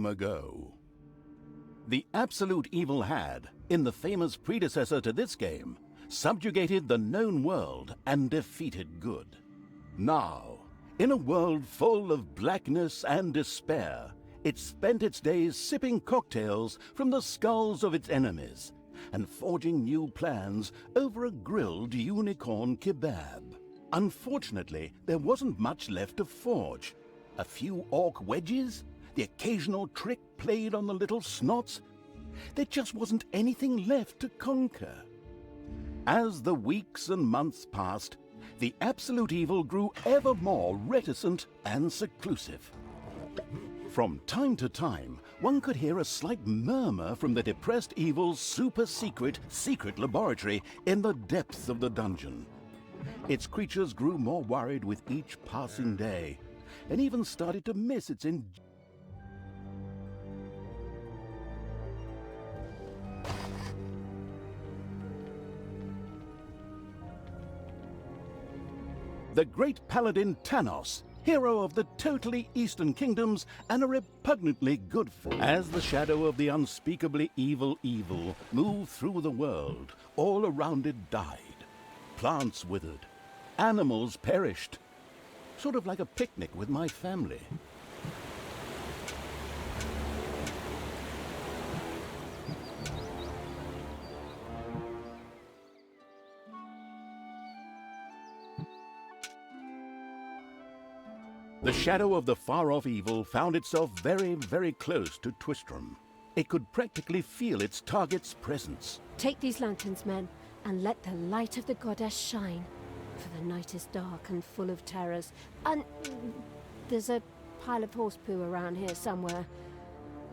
time ago. The absolute evil had, in the famous predecessor to this game, subjugated the known world and defeated good. Now, in a world full of blackness and despair, it spent its days sipping cocktails from the skulls of its enemies and forging new plans over a grilled unicorn kebab. Unfortunately, there wasn't much left to forge. A few orc wedges, the occasional trick played on the little snots. There just wasn't anything left to conquer. As the weeks and months passed, the absolute evil grew ever more reticent and seclusive. From time to time, one could hear a slight murmur from the depressed evil's super-secret laboratory in the depths of the dungeon. Its creatures grew more worried with each passing day, and even started to miss its The great paladin Tanos, hero of the totally Eastern Kingdoms and a repugnantly good force. As the shadow of the unspeakably evil moved through the world, all around it died. Plants withered, animals perished. Sort of like a picnic with my family. The shadow of the far-off evil found itself very, very close to Twistram. It could practically feel its target's presence. Take these lanterns, men, and let the light of the goddess shine. For the night is dark and full of terrors. And there's a pile of horse poo around here somewhere.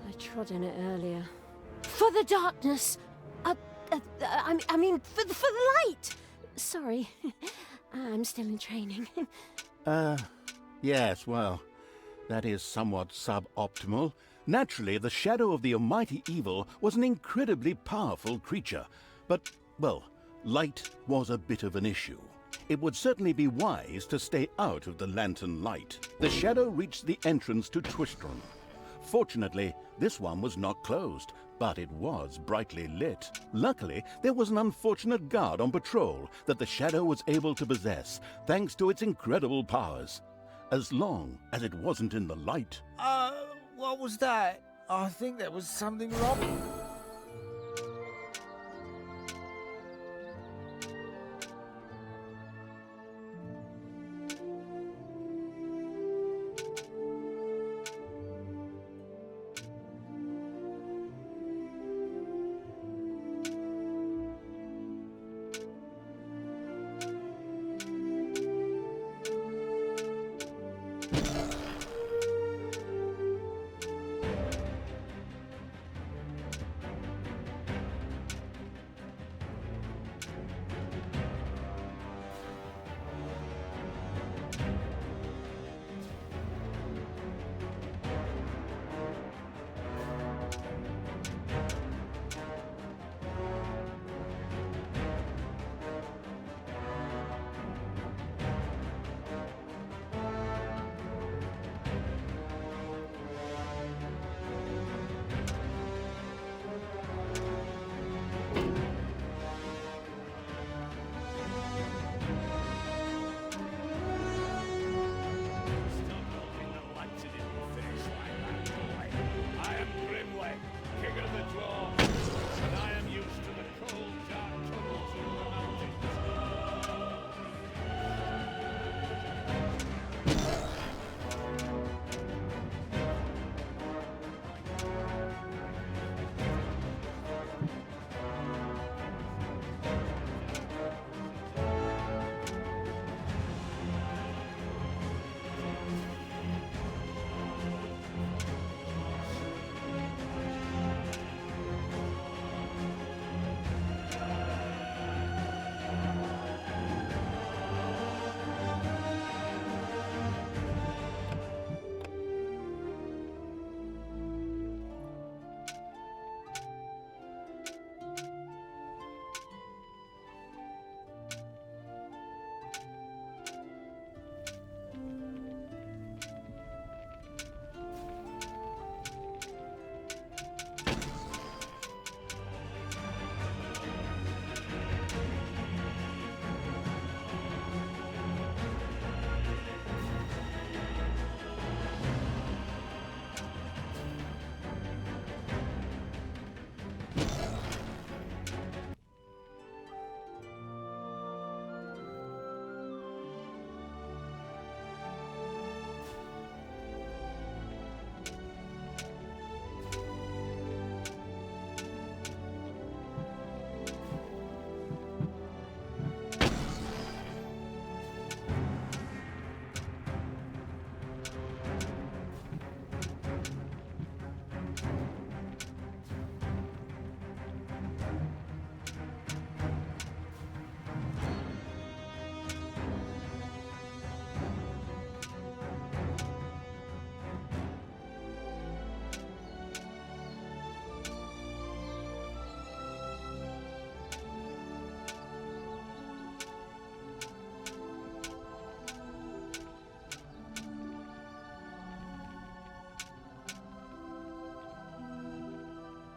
I trod in it earlier. For the darkness! I mean, for the light! Sorry, I'm still in training. Yes, well, that is somewhat suboptimal. Naturally, the shadow of the almighty evil was an incredibly powerful creature, but, well, light was a bit of an issue. It would certainly be wise to stay out of the lantern light. The shadow reached the entrance to Twistram. Fortunately, this one was not closed, but it was brightly lit. Luckily, there was an unfortunate guard on patrol that the shadow was able to possess, thanks to its incredible powers. As long as it wasn't in the light. What was that? I think there was something wrong.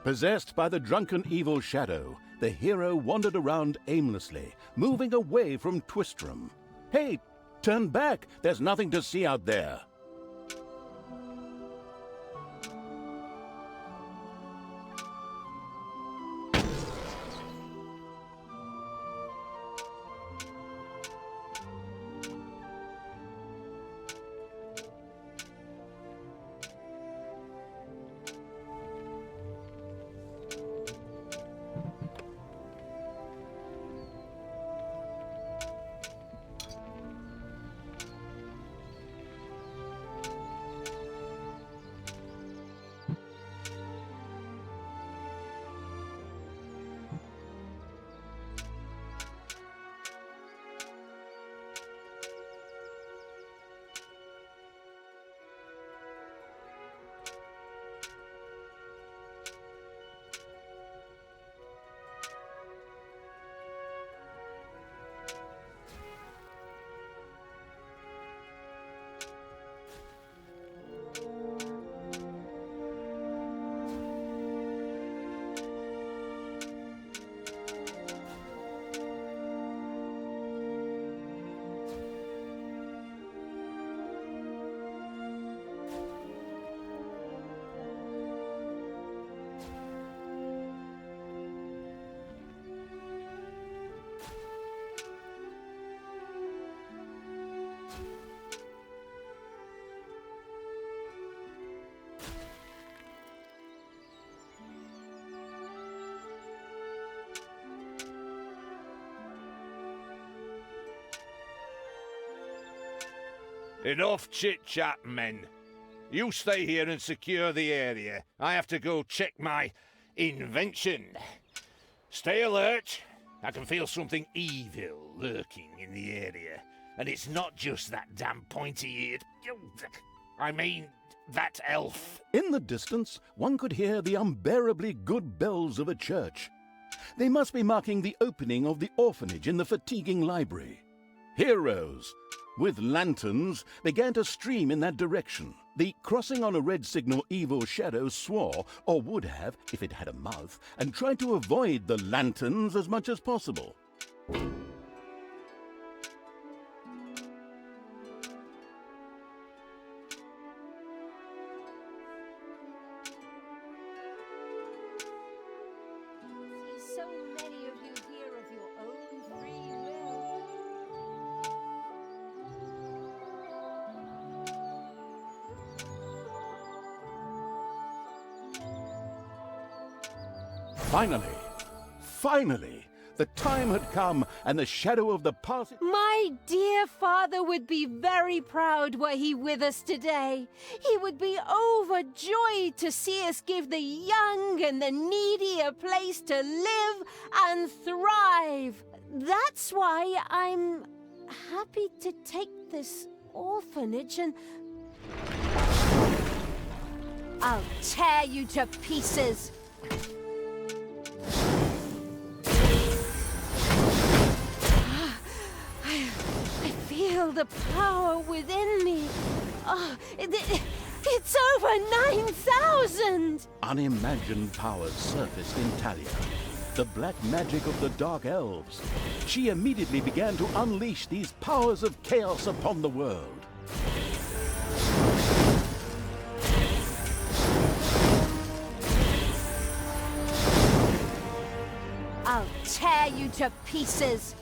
Possessed by the drunken evil shadow, the hero wandered around aimlessly, moving away from Twistram. Hey, turn back! There's nothing to see out there! Enough chit-chat, men. You stay here and secure the area. I have to go check my invention. Stay alert. I can feel something evil lurking in the area. And it's not just that damn pointy-eared... I mean, that elf. In the distance, one could hear the unbearably good bells of a church. They must be marking the opening of the orphanage in the fatiguing library. Heroes, with lanterns, began to stream in that direction. The crossing on a red signal evil shadow swore, or would have if it had a mouth, and tried to avoid the lanterns as much as possible. So many of you here of your own free will. Finally, the time had come, and the shadow of the past... My dear father would be very proud were he with us today. He would be overjoyed to see us give the young and the needy a place to live and thrive. That's why I'm happy to take this orphanage and... I'll tear you to pieces. I feel the power within me. Oh, it's over 9,000! Unimagined powers surfaced in Talia. The black magic of the Dark Elves. She immediately began to unleash these powers of chaos upon the world. I'll tear you to pieces.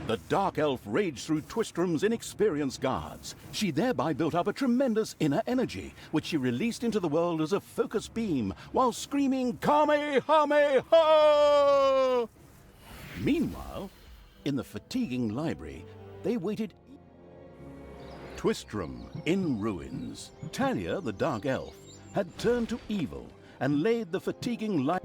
The Dark Elf raged through Twistram's inexperienced guards. She thereby built up a tremendous inner energy, which she released into the world as a focus beam, while screaming, Kamehameha! Meanwhile, in the fatiguing library, they waited... Twistram in ruins. Talia, the Dark Elf, had turned to evil and laid the fatiguing life.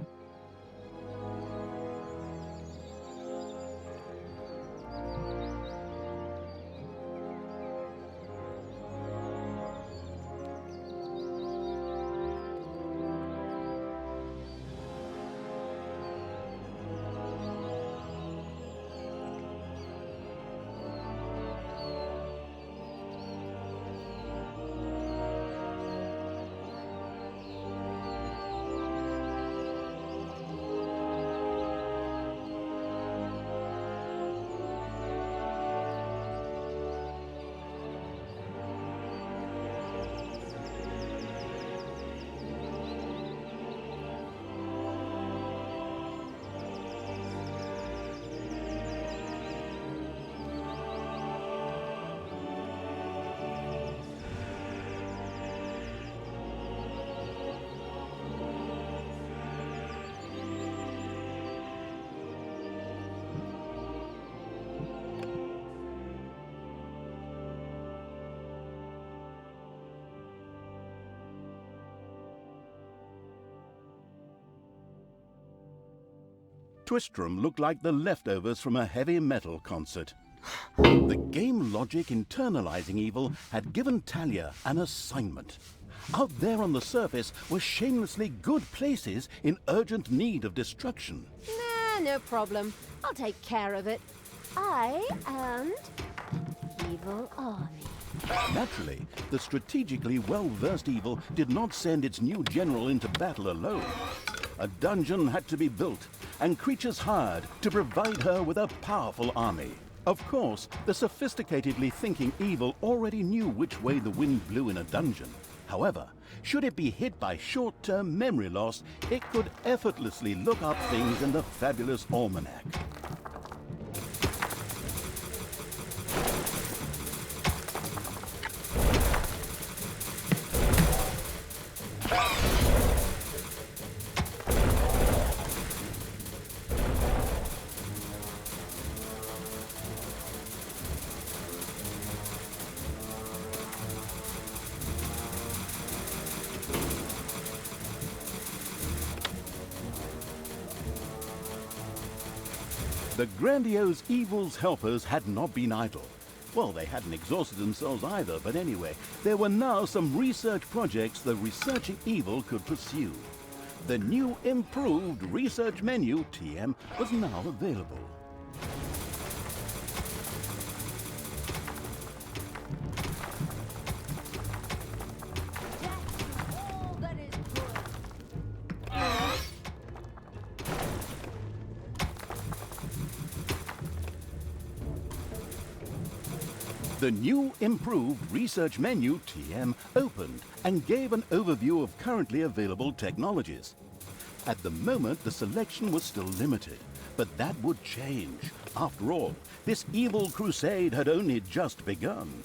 Twistram looked like the leftovers from a heavy metal concert. The game logic internalizing evil had given Talia an assignment. Out there on the surface were shamelessly good places in urgent need of destruction. Nah, no problem. I'll take care of it. I and Evil Army. Naturally, the strategically well-versed evil did not send its new general into battle alone. A dungeon had to be built, and creatures hired to provide her with a powerful army. Of course, the sophisticatedly thinking evil already knew which way the wind blew in a dungeon. However, should it be hit by short-term memory loss, it could effortlessly look up things in the fabulous almanac. The grandiose evil's helpers had not been idle. Well, they hadn't exhausted themselves either, but anyway, there were now some research projects the researching evil could pursue. The new improved research menu, TM, was now available. The new improved research menu, TM, opened and gave an overview of currently available technologies. At the moment, the selection was still limited, but that would change. After all, this evil crusade had only just begun.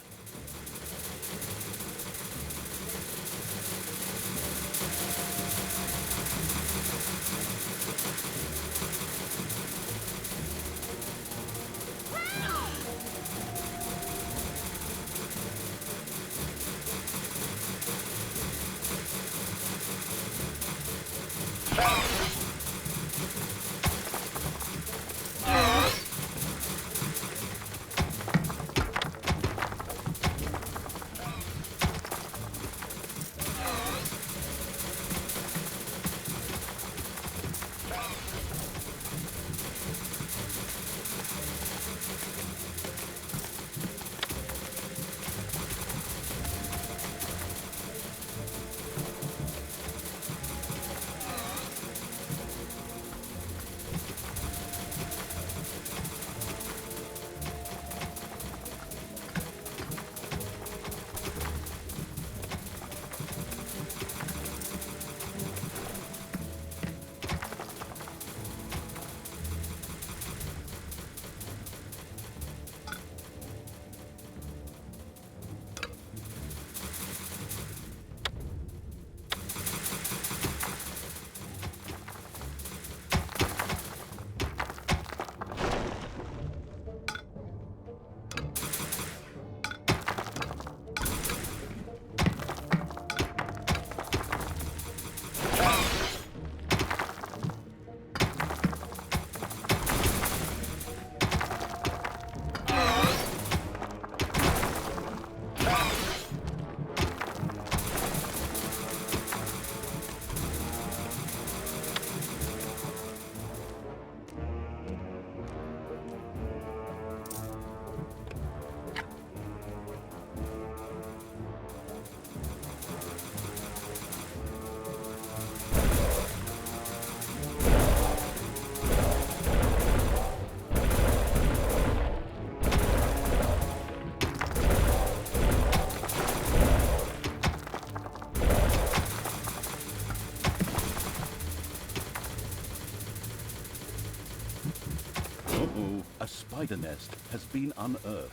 a spider nest has been unearthed.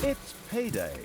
It's payday.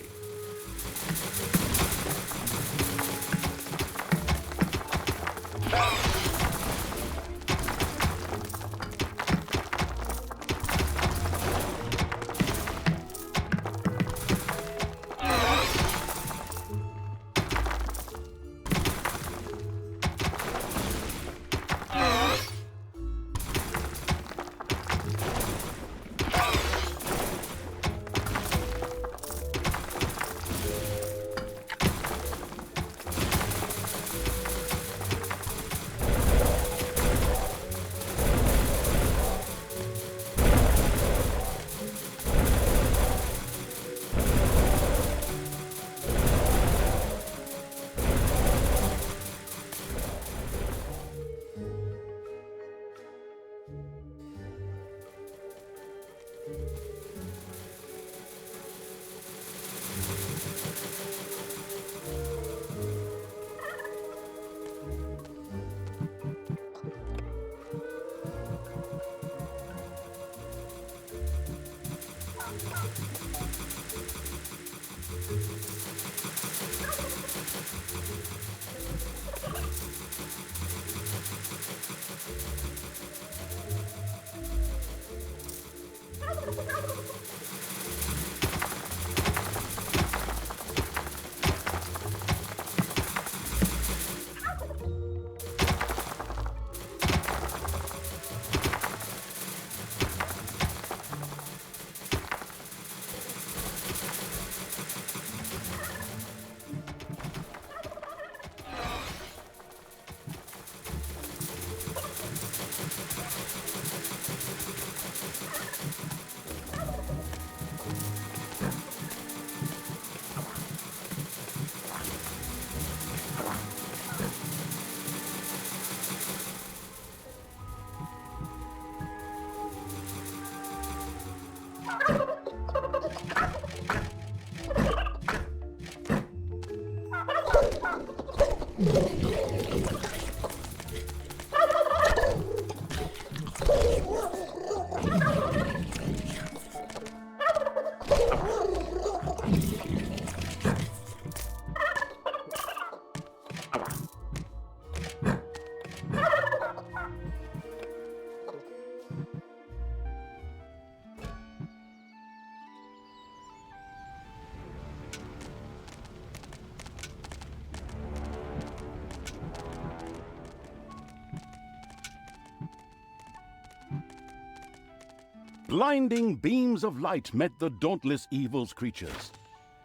Blinding beams of light met the dauntless evil's creatures.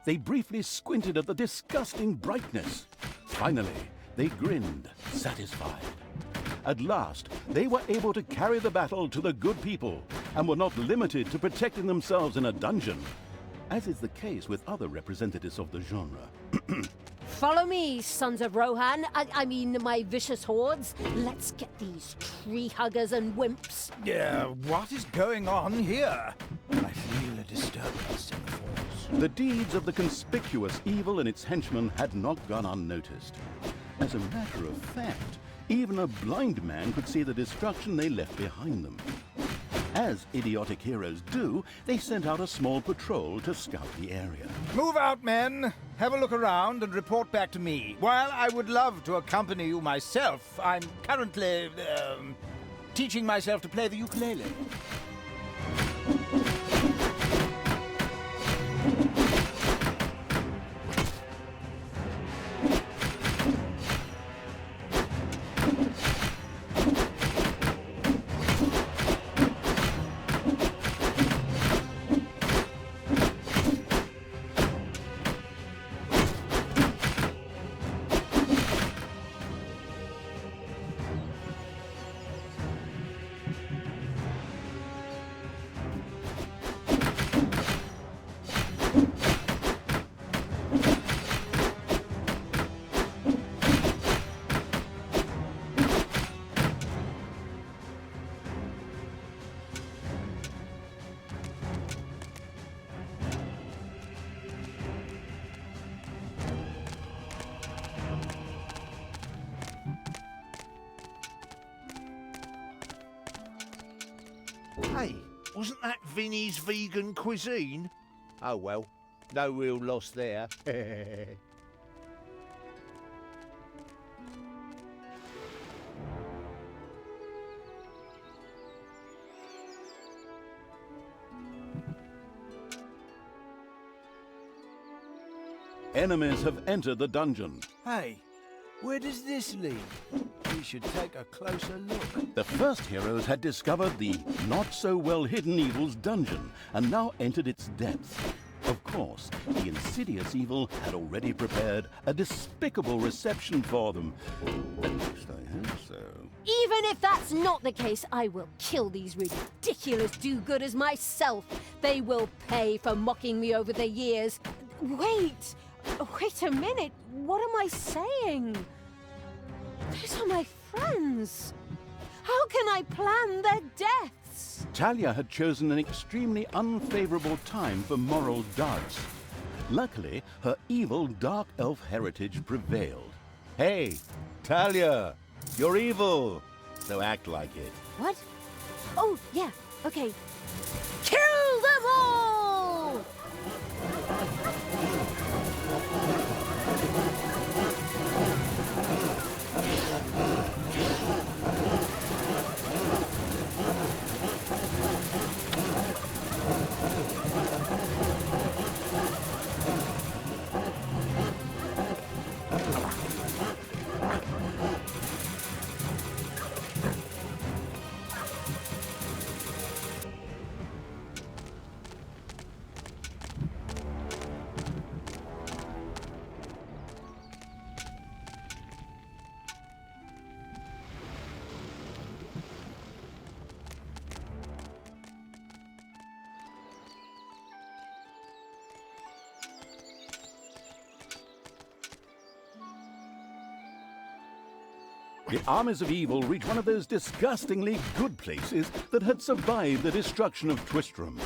They briefly squinted at the disgusting brightness. Finally, they grinned, satisfied. At last, they were able to carry the battle to the good people and were not limited to protecting themselves in a dungeon, as is the case with other representatives of the genre. Follow me, sons of Rohan. I mean, my vicious hordes. Let's get these tree huggers and wimps. Yeah, what is going on here? I feel a disturbance in the force. The deeds of the conspicuous evil and its henchmen had not gone unnoticed. As a matter of fact, even a blind man could see the destruction they left behind them. As idiotic heroes do, they sent out a small patrol to scout the area. Move out, men. Have a look around and report back to me. While I would love to accompany you myself, I'm currently, teaching myself to play the ukulele. Hey, wasn't that Vinny's vegan cuisine? Oh well, no real loss there. Enemies have entered the dungeon. Hey, where does this lead? We should take a closer look. The first heroes had discovered the not-so-well-hidden evil's dungeon and now entered its depths. Of course, the insidious evil had already prepared a despicable reception for them. At least I hope so. Even if that's not the case, I will kill these ridiculous do-gooders myself. They will pay for mocking me over the years. Wait a minute. What am I saying? Those are my friends. How can I plan their deaths? Talia had chosen an extremely unfavorable time for moral darts. Luckily, her evil dark elf heritage prevailed. Hey, Talia, you're evil, so act like it. What? Oh, yeah, okay. Kill them all! The armies of evil reach one of those disgustingly good places that had survived the destruction of Twistram.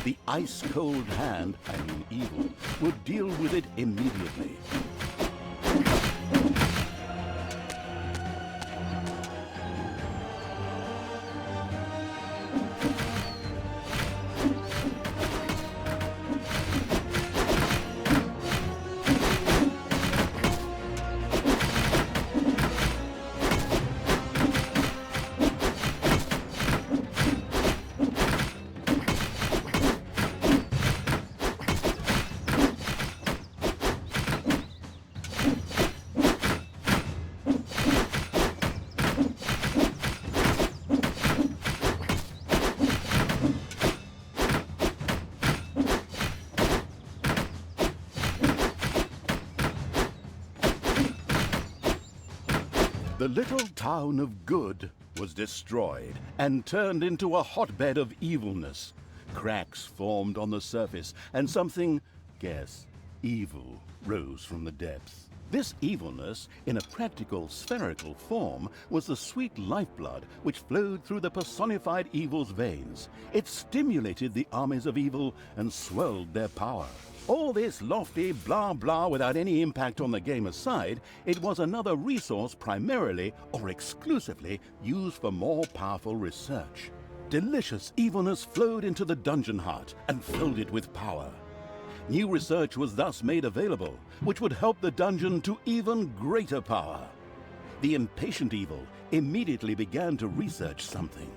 The ice-cold hand, I mean evil, would deal with it immediately. The little town of Good was destroyed and turned into a hotbed of evilness. Cracks formed on the surface, and something, guess, evil, rose from the depths. This evilness, in a practical spherical form, was the sweet lifeblood which flowed through the personified evil's veins. It stimulated the armies of evil and swelled their power. All this lofty blah blah without any impact on the game aside, it was another resource primarily or exclusively used for more powerful research. Delicious evilness flowed into the dungeon heart and filled it with power. New research was thus made available, which would help the dungeon to even greater power. The impatient evil immediately began to research something.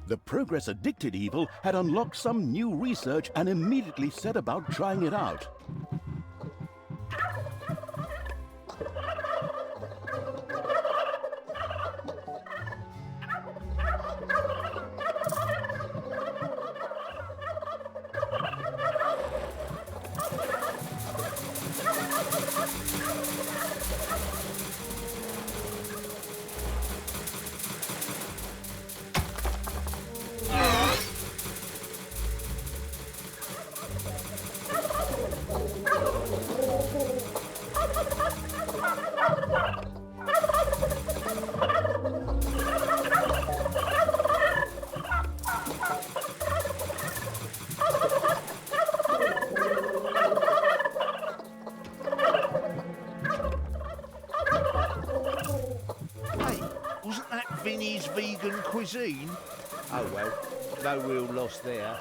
The progress-addicted evil had unlocked some new research and immediately set about trying it out. Vinny's vegan cuisine? Oh well, no real loss there.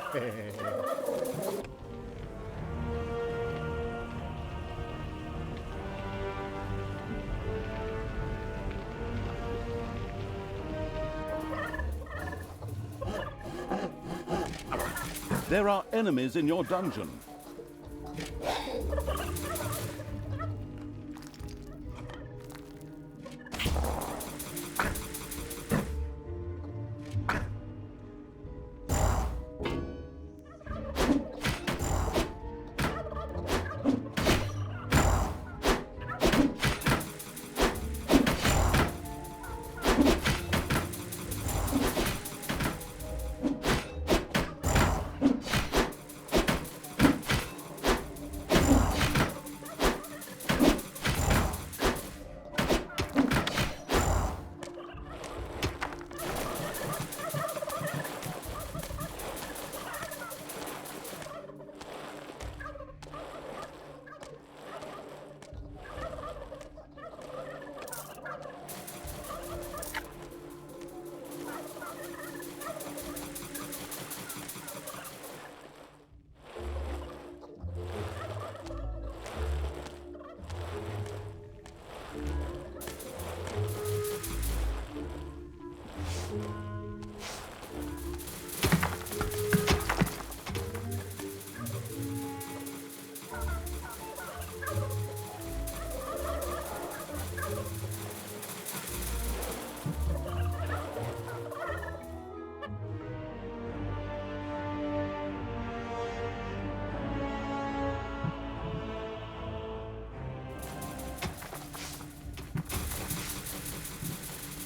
There are enemies in your dungeon.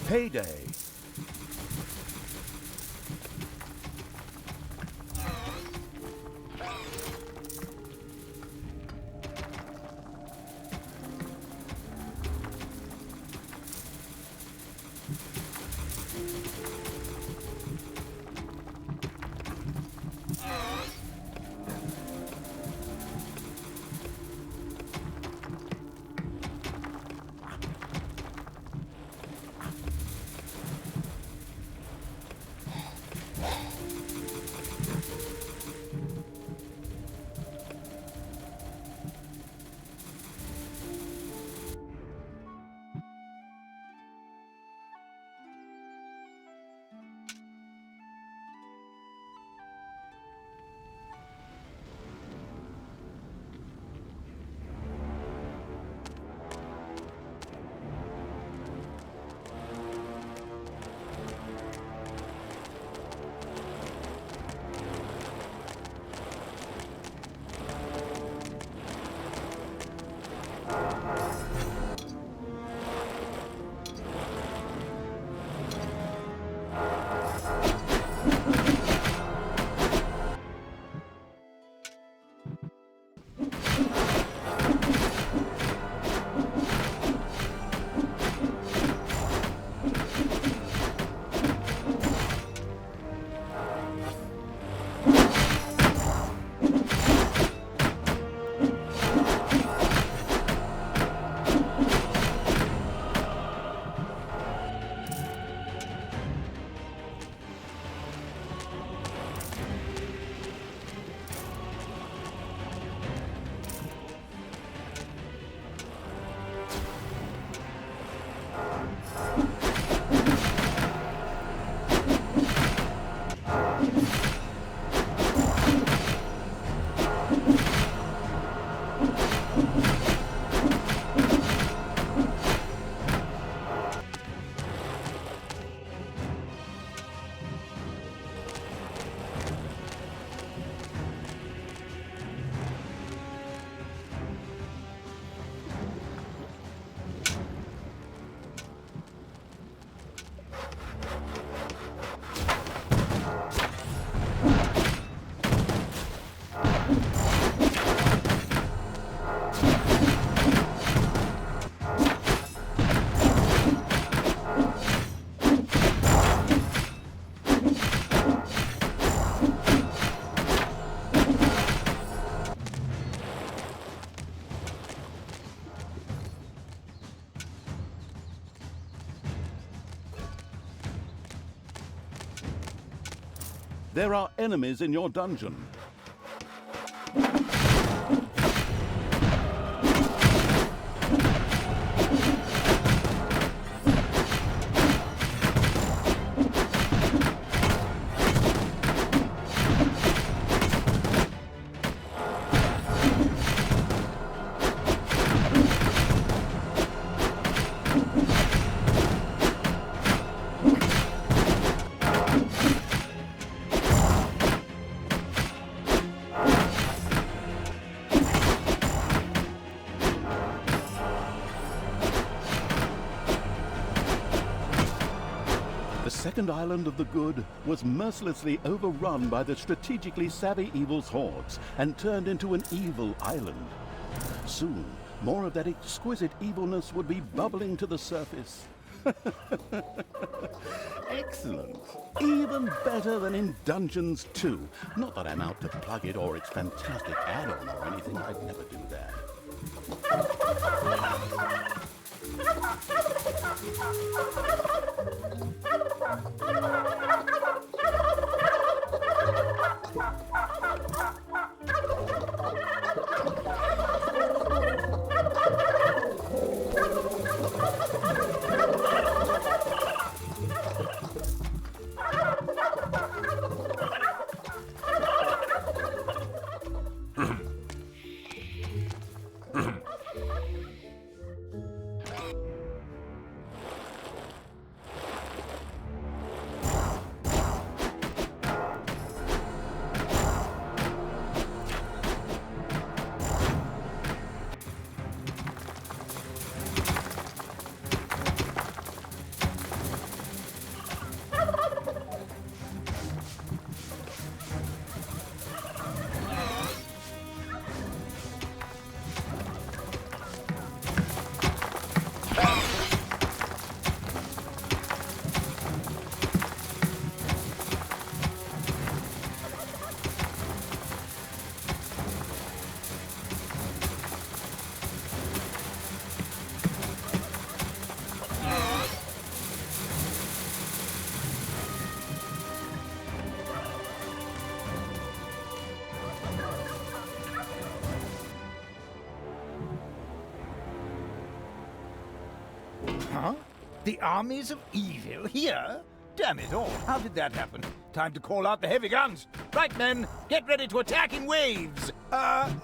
Payday. There are enemies in your dungeon. The second island of the good was mercilessly overrun by the strategically savvy evil's hordes and turned into an evil island. Soon, more of that exquisite evilness would be bubbling to the surface. Excellent. Even better than in Dungeons 2. Not that I'm out to plug it or its fantastic add-on or anything. I'd never do that. Huh? The armies of evil here? Damn it all, how did that happen? Time to call out the heavy guns. Right, men, get ready to attack in waves.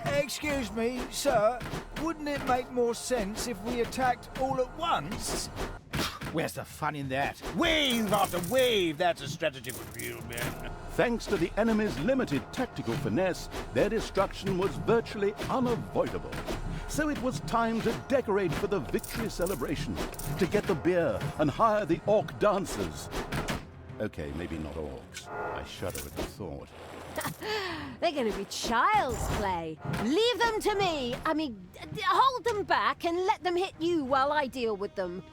Excuse me, sir. Wouldn't it make more sense if we attacked all at once? Where's the fun in that? Wave after wave, that's a strategy for real men. Thanks to the enemy's limited tactical finesse, their destruction was virtually unavoidable. So it was time to decorate for the victory celebration, to get the beer and hire the orc dancers. Okay, maybe not orcs. I shudder at the thought. They're going to be child's play. Leave them to me. I mean, hold them back and let them hit you while I deal with them.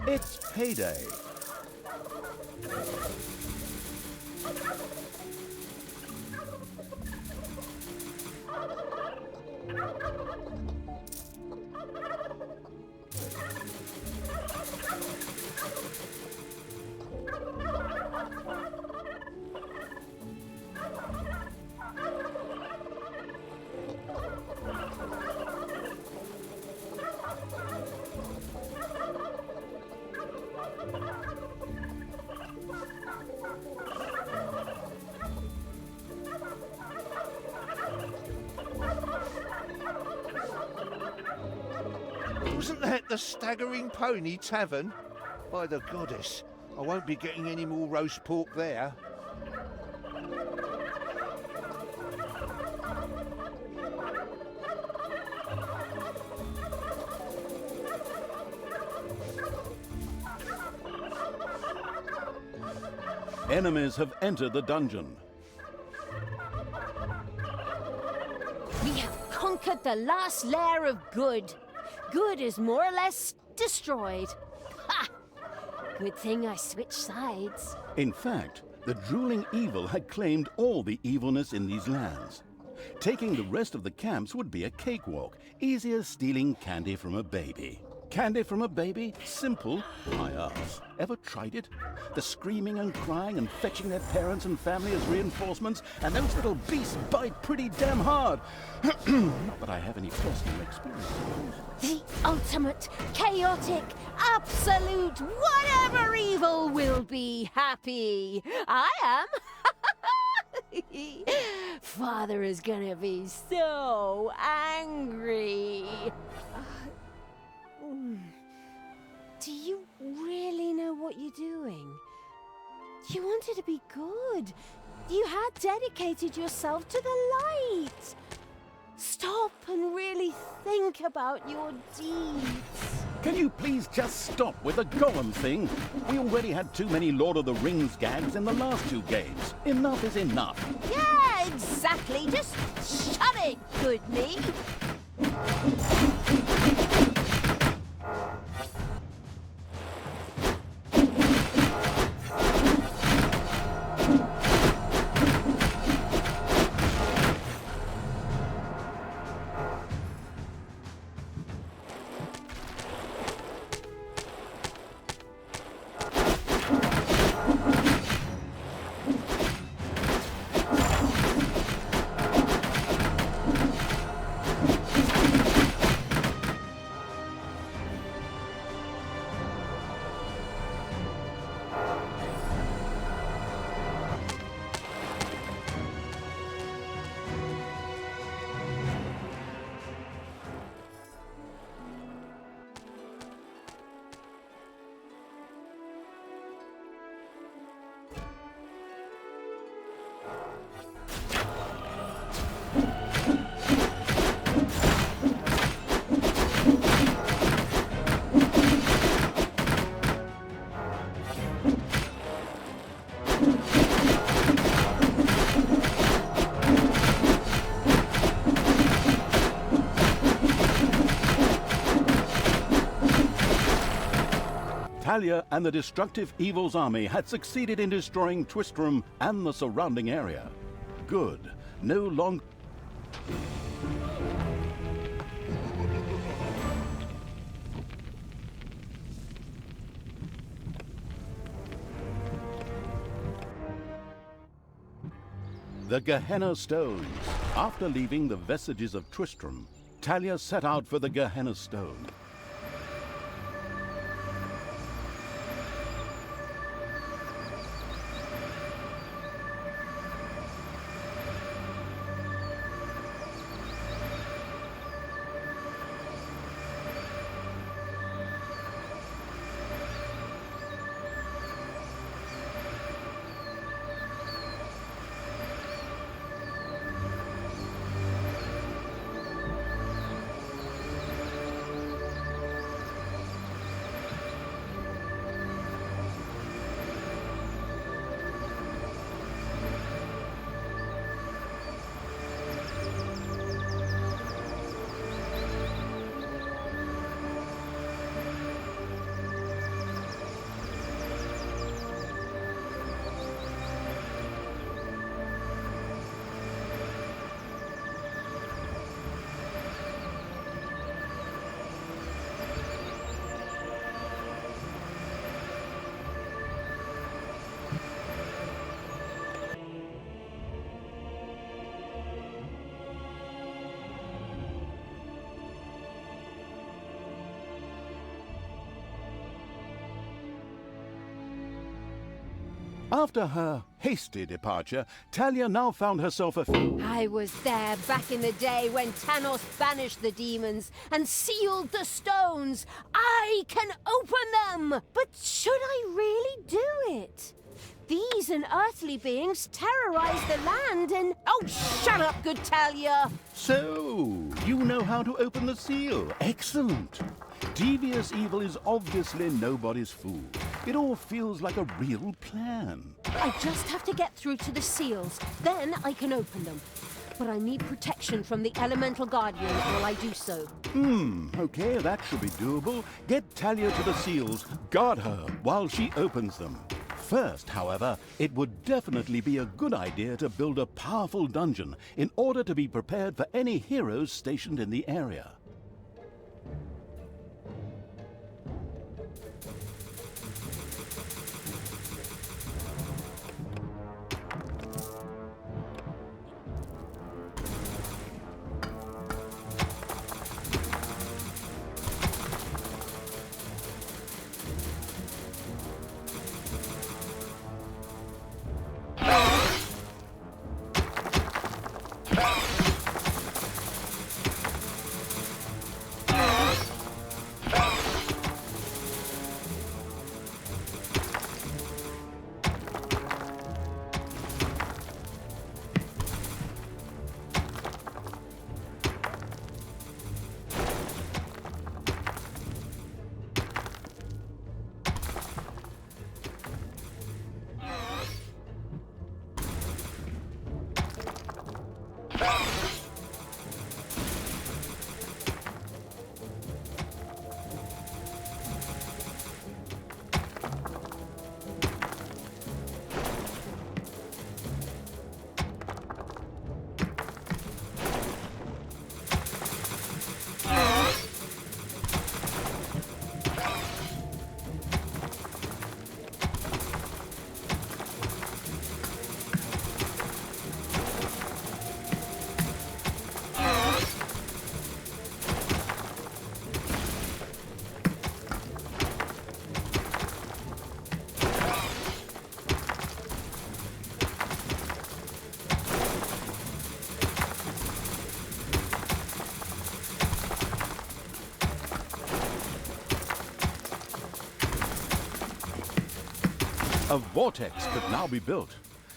It's payday. Wasn't that the Staggering Pony Tavern? By the goddess, I won't be getting any more roast pork there. Enemies have entered the dungeon. We have conquered the last lair of good. Good is more or less destroyed. Ha! Good thing I switched sides. In fact, the drooling evil had claimed all the evilness in these lands. Taking the rest of the camps would be a cakewalk, easy as stealing candy from a baby. Candy from a baby? Simple, I ask. Ever tried it? The screaming and crying and fetching their parents and family as reinforcements, and those little beasts bite pretty damn hard. Not that I have any personal experience. The ultimate, chaotic, absolute, whatever evil will be happy. I am. Father is gonna be so angry. Do you really know what you're doing? You wanted to be good. You had dedicated yourself to the light. Stop and really think about your deeds. Can you please just stop with the Gollum thing? We already had too many Lord of the Rings gags in the last two games. Enough is enough. Yeah, exactly. Just shut it, good me. Talia and the destructive evil's army had succeeded in destroying Twistram and the surrounding area. Good. No longer... The Gehenna Stones. After leaving the vestiges of Tristram, Talia set out for the Gehenna Stone. After her hasty departure, Talia now found herself I was there back in the day when Thanos banished the demons and sealed the stones. I can open them! But should I really do it? These unearthly beings terrorize the land and... Oh, shut up, good Talia! So, you know how to open the seal. Excellent. Devious Evil is obviously nobody's fool. It all feels like a real plan. I just have to get through to the seals. Then I can open them. But I need protection from the Elemental Guardian while I do so. Okay, that should be doable. Get Talia to the seals. Guard her while she opens them. First, however, it would definitely be a good idea to build a powerful dungeon in order to be prepared for any heroes stationed in the area. A vortex could now be built.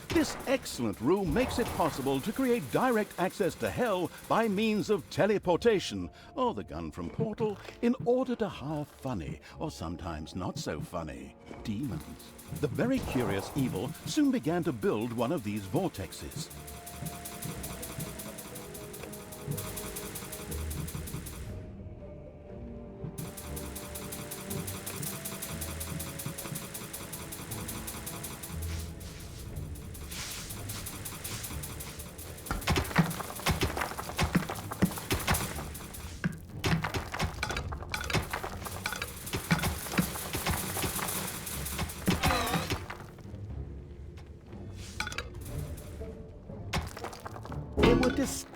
This excellent room makes it possible to create direct access to Hell by means of teleportation, or the gun from Portal, in order to hire funny, or sometimes not so funny, demons. The very curious Evil soon began to build one of these vortexes.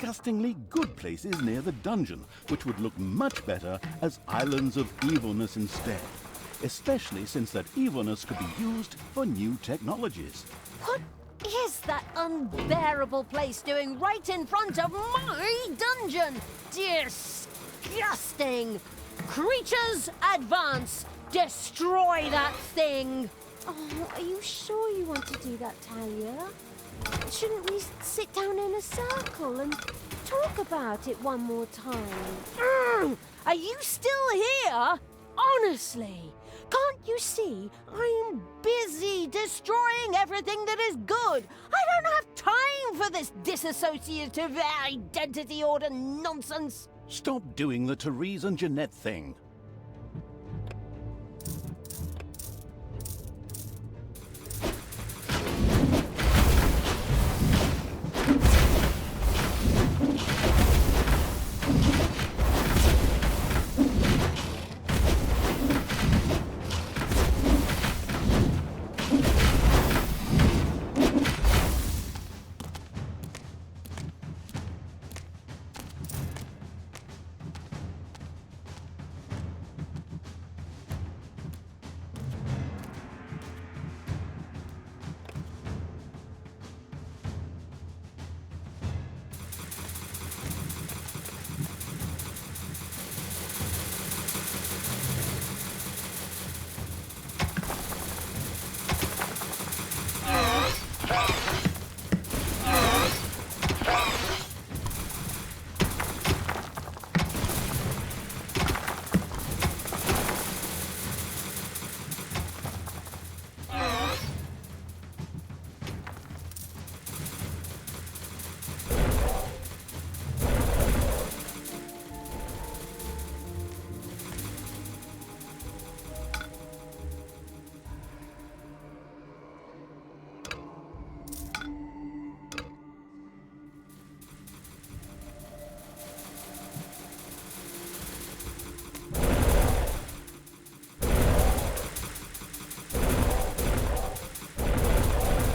disgustingly good places near the dungeon, which would look much better as islands of evilness instead, especially since that evilness could be used for new technologies. What is that unbearable place doing right in front of my dungeon? Disgusting! Creatures, advance! Destroy that thing! Oh, are you sure you want to do that, Talia? Shouldn't we sit down in a circle and talk about it one more time? Are you still here? Honestly, can't you see I'm busy destroying everything that is good? I don't have time for this dissociative identity order nonsense. Stop doing the Therese and Jeanette thing.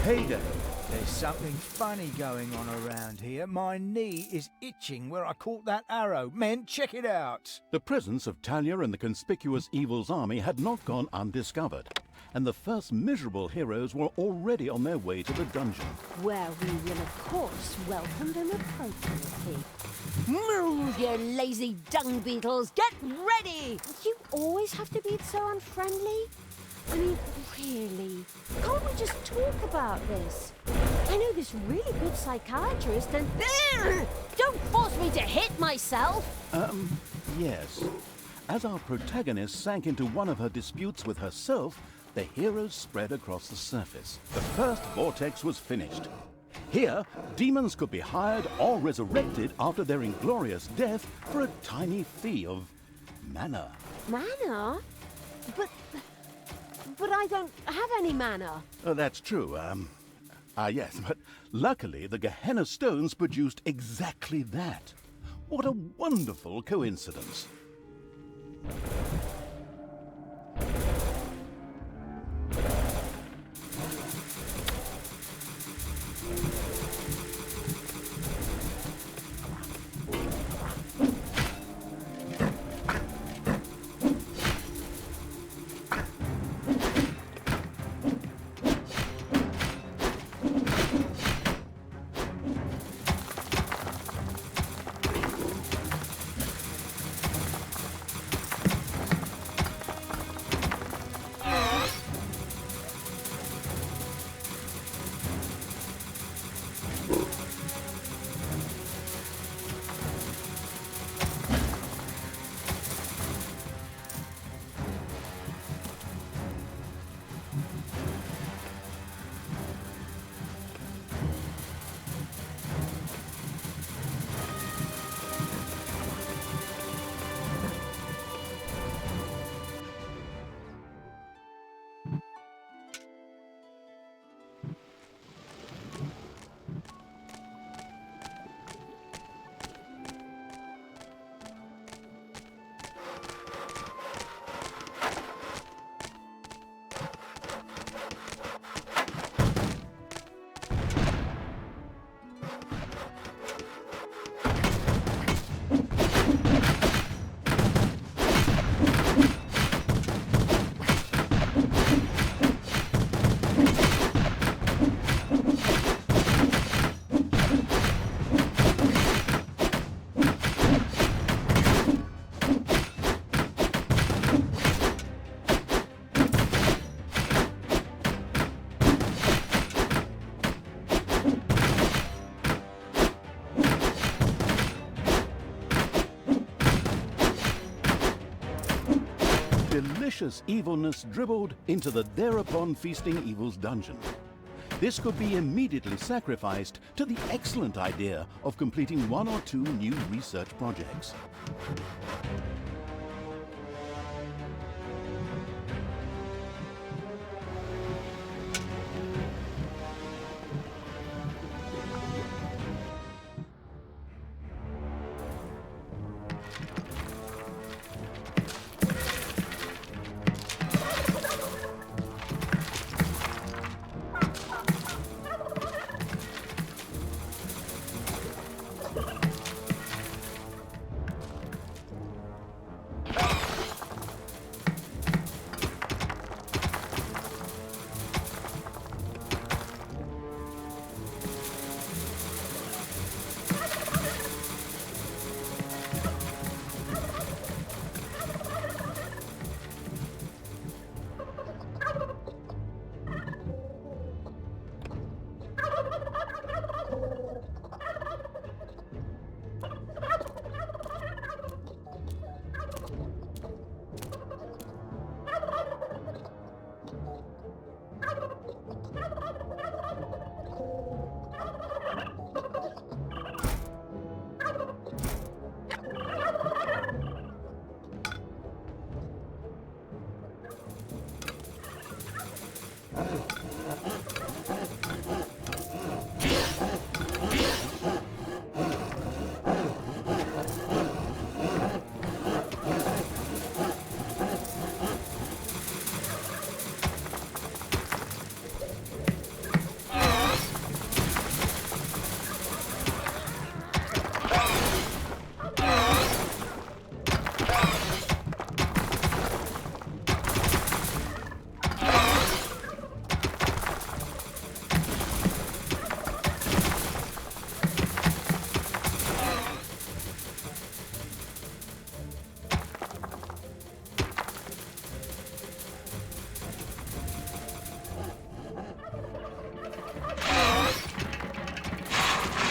Hey there. There's something funny going on around here. My knee is itching where I caught that arrow. Men, check it out. The presence of Talia and the conspicuous Evil's army had not gone undiscovered, and the first miserable heroes were already on their way to the dungeon. Where we will, of course, welcome them appropriately. Move, you lazy dung beetles! Get ready! You always have to be so unfriendly? I mean, really? Can't we just talk about this? I know this really good psychiatrist and... Don't force me to hit myself! Yes. As our protagonist sank into one of her disputes with herself, the heroes spread across the surface. The first vortex was finished. Here, demons could be hired or resurrected after their inglorious death for a tiny fee of mana. Mana? But I don't have any mana. That's true. Yes, but luckily the Gehenna stones produced exactly that. What a wonderful coincidence. delicious evilness dribbled into the thereupon feasting evil's dungeon. This could be immediately sacrificed to the excellent idea of completing 1 or 2 new research projects.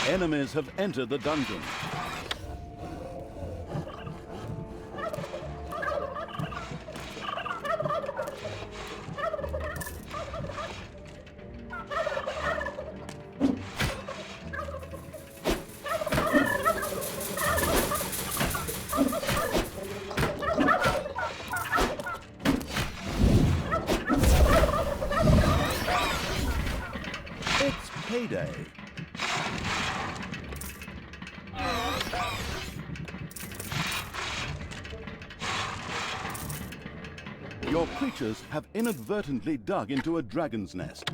Enemies have entered the dungeon. It's payday. Your creatures have inadvertently dug into a dragon's nest.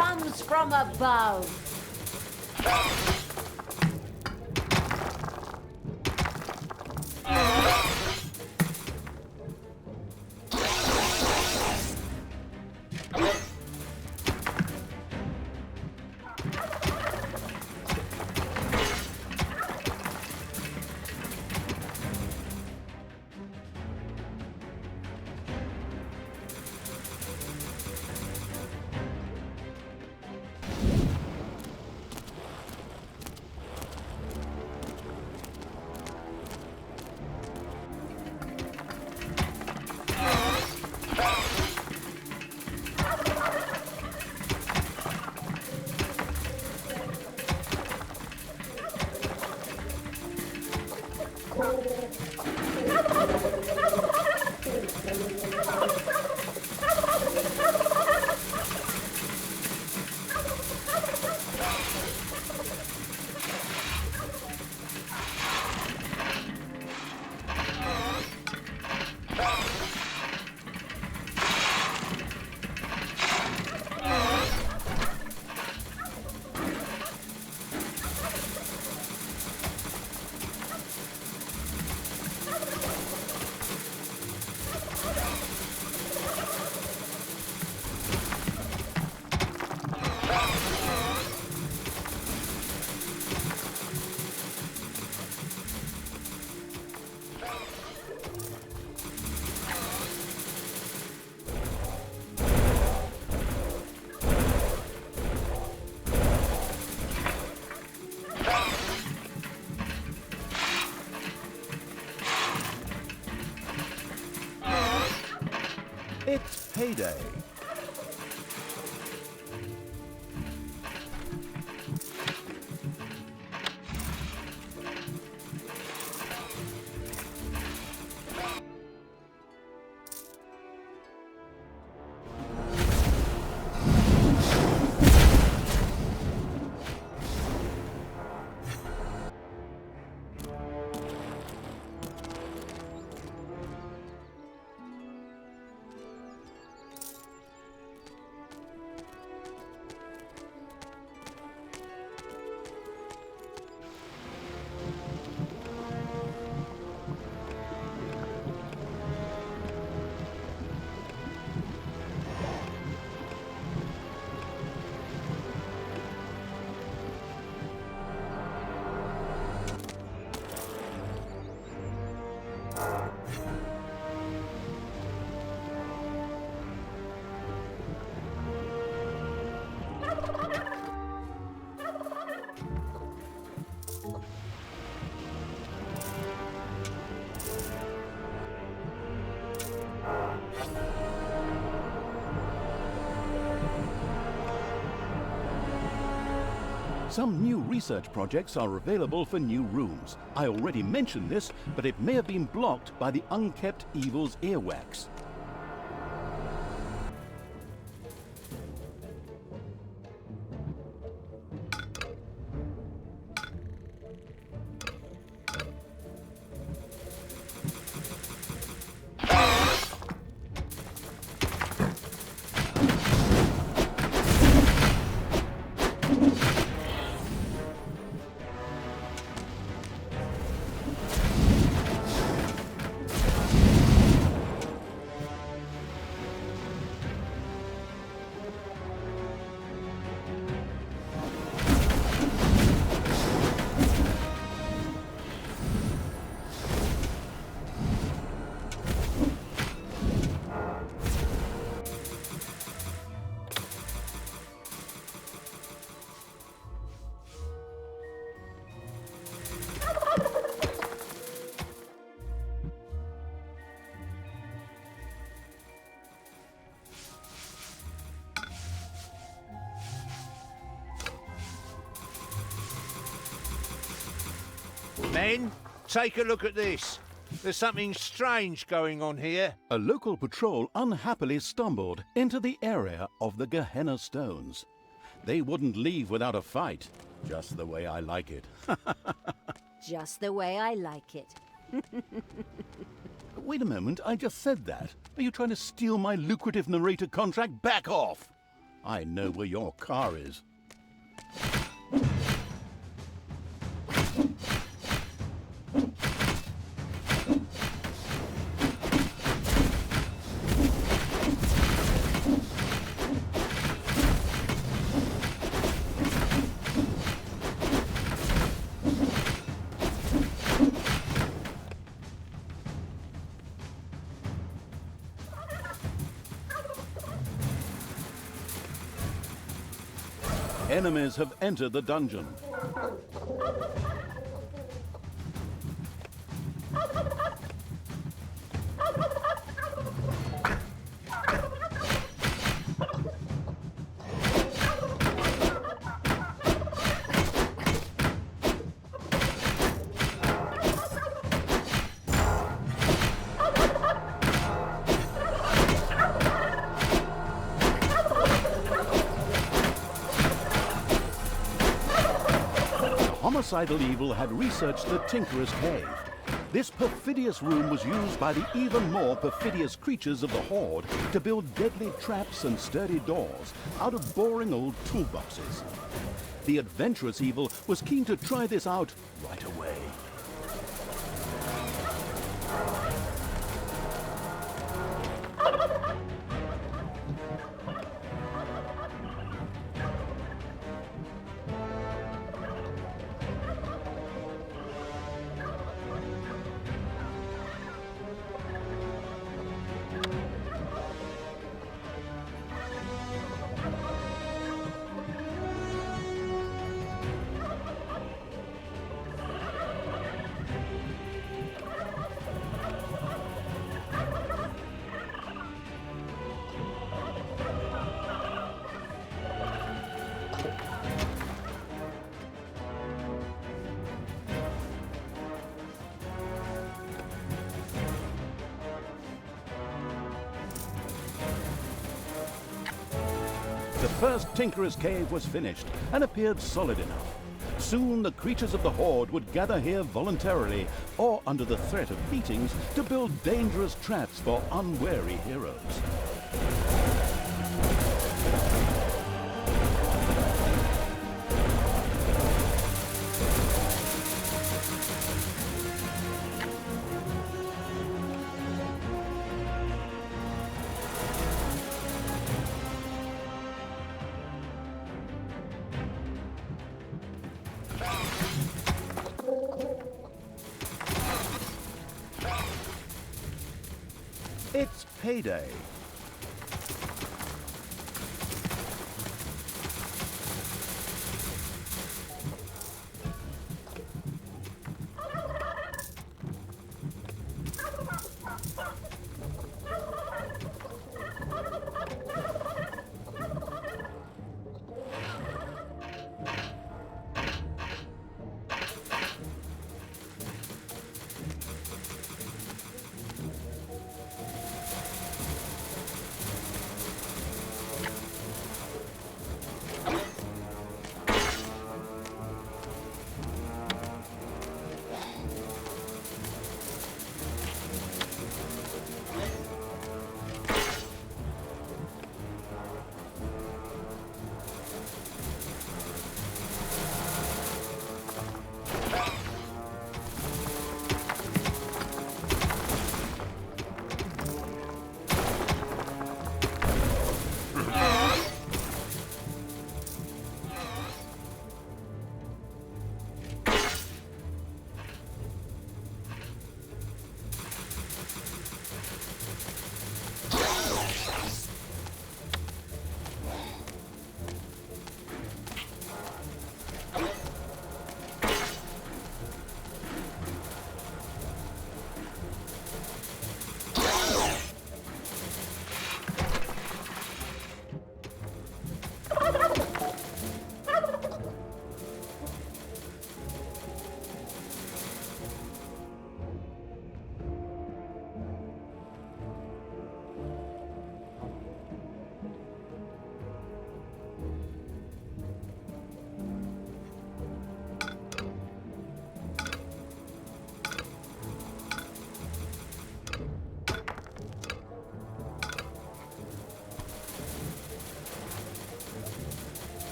comes from above. It's payday. Some new research projects are available for new rooms. I already mentioned this, but it may have been blocked by the Unkept Evil's earwax. Men, take a look at this. There's something strange going on here. A local patrol unhappily stumbled into the area of the Gehenna Stones. They wouldn't leave without a fight, just the way I like it. Just the way I like it. Wait a moment, I just said that. Are you trying to steal my lucrative narrator contract? Back off! I know where your car is. Enemies have entered the dungeon. Homicidal Evil had researched the Tinkerer's Cave. This perfidious room was used by the even more perfidious creatures of the Horde to build deadly traps and sturdy doors out of boring old toolboxes. The adventurous Evil was keen to try this out right away. The first Tinkerer's Cave was finished and appeared solid enough. Soon the creatures of the Horde would gather here voluntarily or under the threat of beatings to build dangerous traps for unwary heroes. It's payday.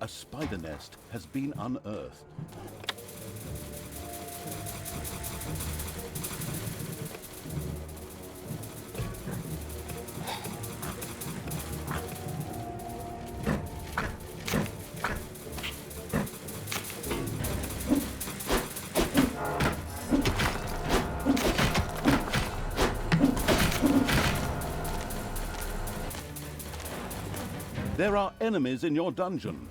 a spider nest has been unearthed. There are enemies in your dungeon.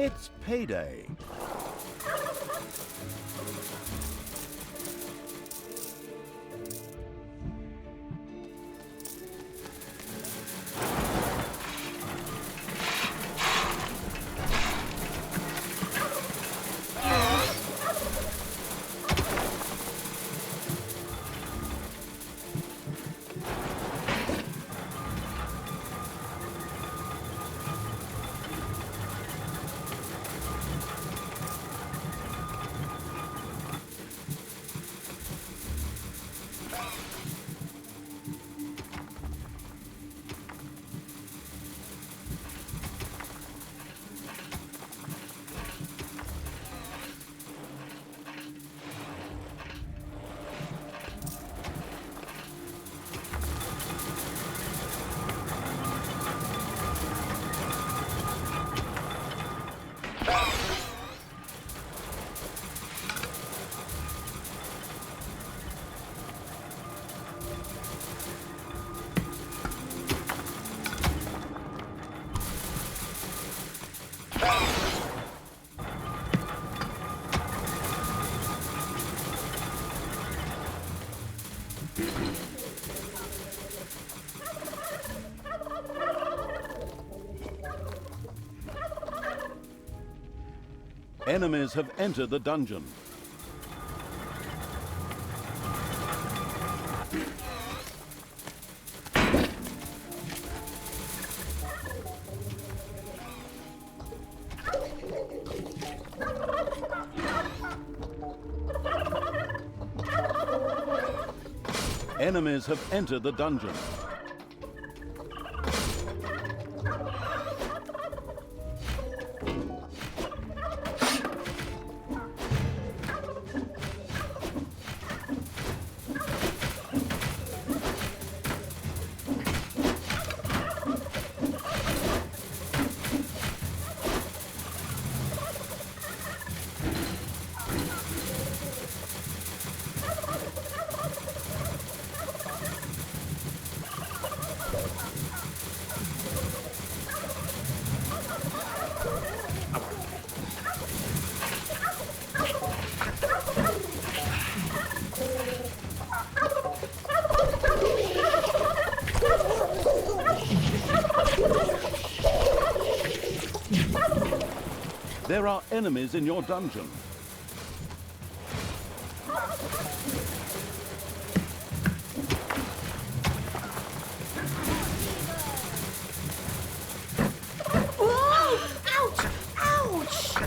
It's payday. Enemies have entered the dungeon. Enemies have entered the dungeon. There are enemies in your dungeon. Ouch! Ouch!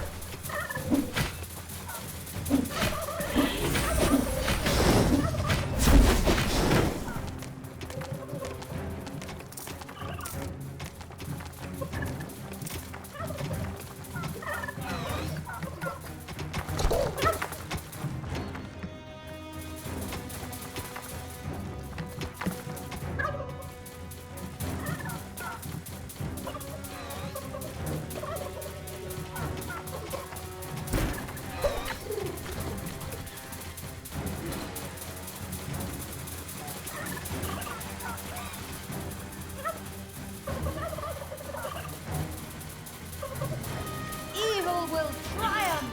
Evil will triumph!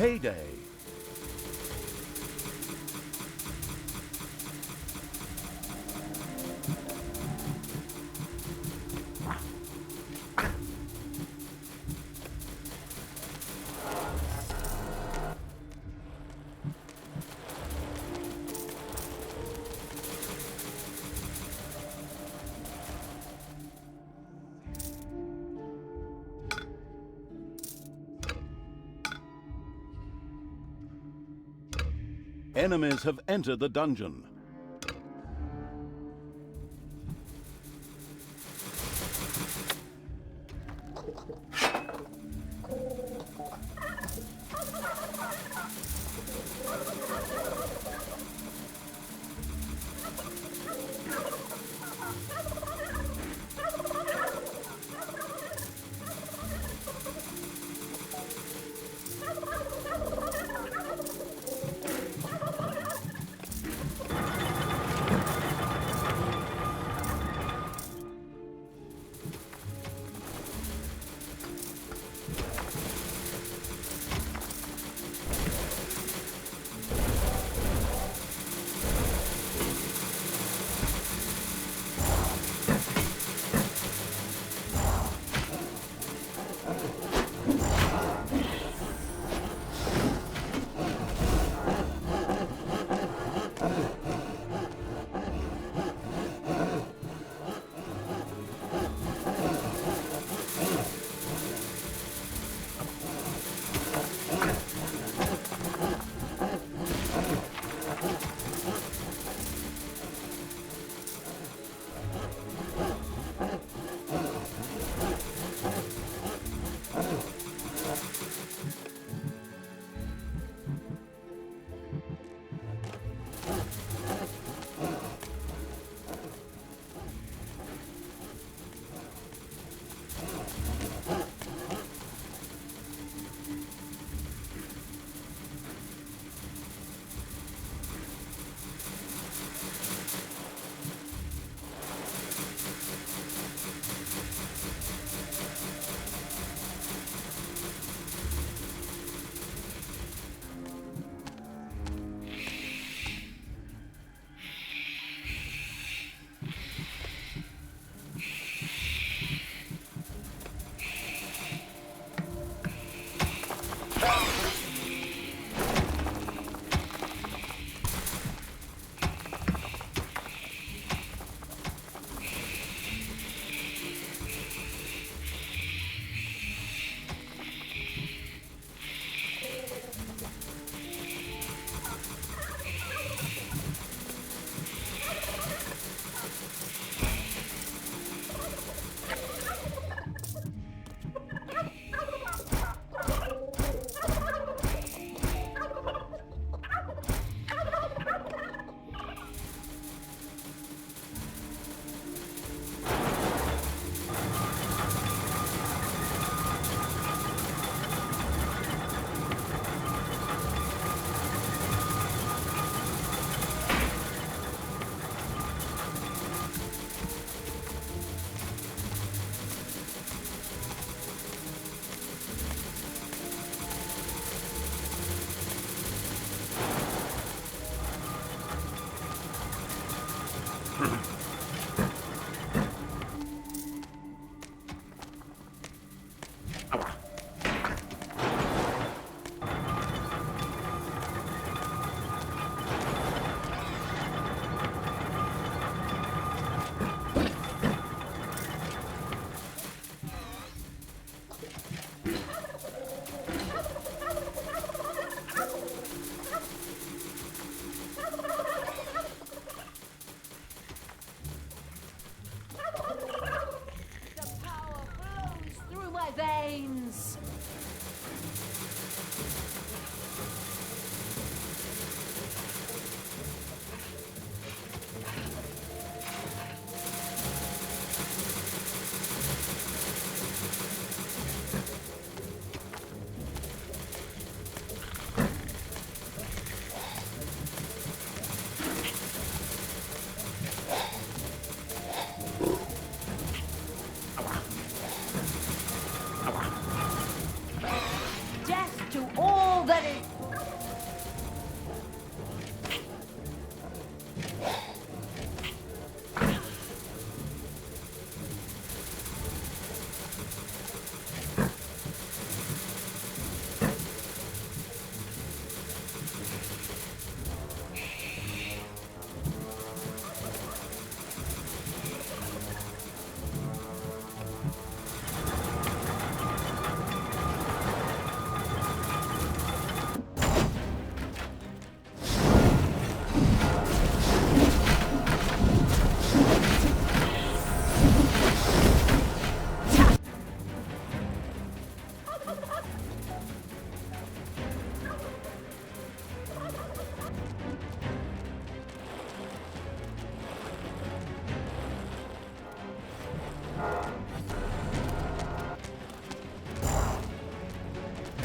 Payday. Enemies have entered the dungeon.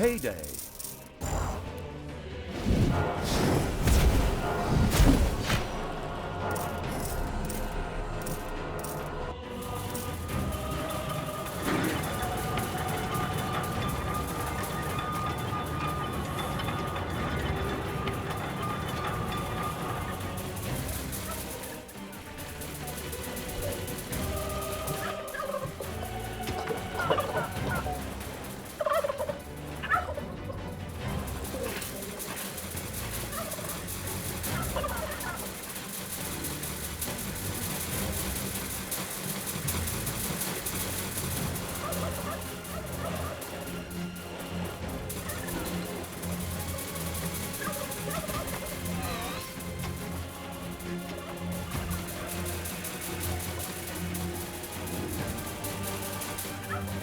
payday.